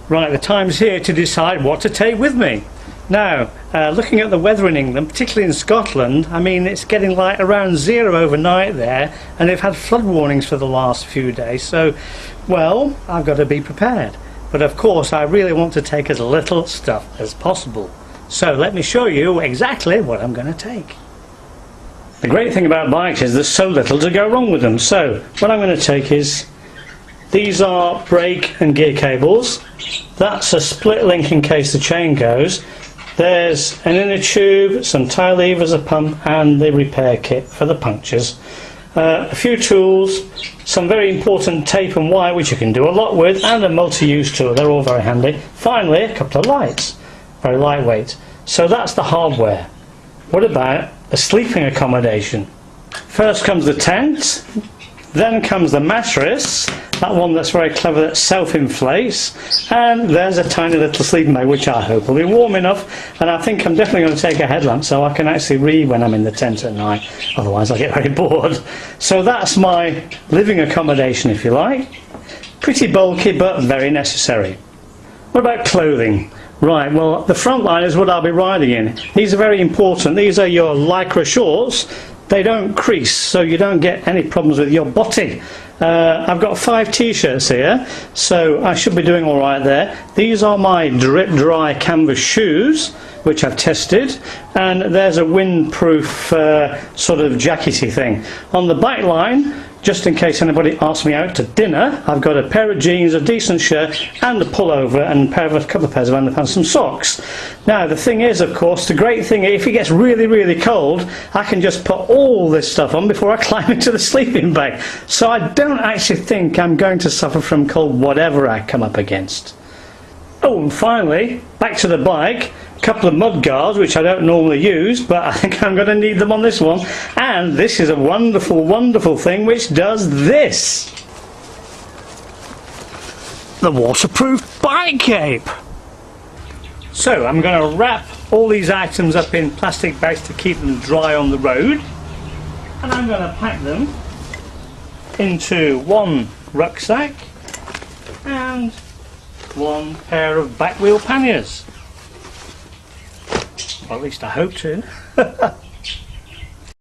Right, the time's here to decide what to take with me. Now, looking at the weather in England, particularly in Scotland, I mean, it's getting like around 0 overnight there, and they've had flood warnings for the last few days, so, well, I've got to be prepared. But of course, I really want to take as little stuff as possible. So let me show you exactly what I'm going to take. The great thing about bikes is there's so little to go wrong with them. So, what I'm going to take is, these are brake and gear cables. That's a split link in case the chain goes. There's an inner tube, some tie levers, a pump, and the repair kit for the punctures. A few tools, some very important tape and wire which you can do a lot with, and a multi-use tool. They're all very handy. Finally, a couple of lights, very lightweight. So that's the hardware. What about the sleeping accommodation? First comes the tent, then comes the mattress, that one that's very clever that self-inflates, and there's a tiny little sleeping bag which I hope will be warm enough, and I think I'm definitely going to take a headlamp so I can actually read when I'm in the tent at night, otherwise I'll get very bored. So that's my living accommodation, if you like. Pretty bulky but very necessary. What about clothing? Right, well, the front line is what I'll be riding in. These are very important. These are your Lycra shorts. They don't crease, so you don't get any problems with your body. I've got 5 t-shirts here, so I should be doing all right there. These are my drip dry canvas shoes, which I've tested, and there's a windproof sort of jackety thing. On the back line, just in case anybody asks me out to dinner, I've got a pair of jeans, a decent shirt, and a pullover, and a couple of pairs of underpants and some socks. Now, the thing is, of course, the great thing, if it gets really, really cold, I can just put all this stuff on before I climb into the sleeping bag. So I don't actually think I'm going to suffer from cold whatever I come up against. Oh, and finally, back to the bike. A couple of mud guards, which I don't normally use, but I think I'm going to need them on this one. And this is a wonderful, wonderful thing which does this. The waterproof bike cape. So I'm going to wrap all these items up in plastic bags to keep them dry on the road. And I'm going to pack them into one rucksack and one pair of back wheel panniers. Well, at least I hope to.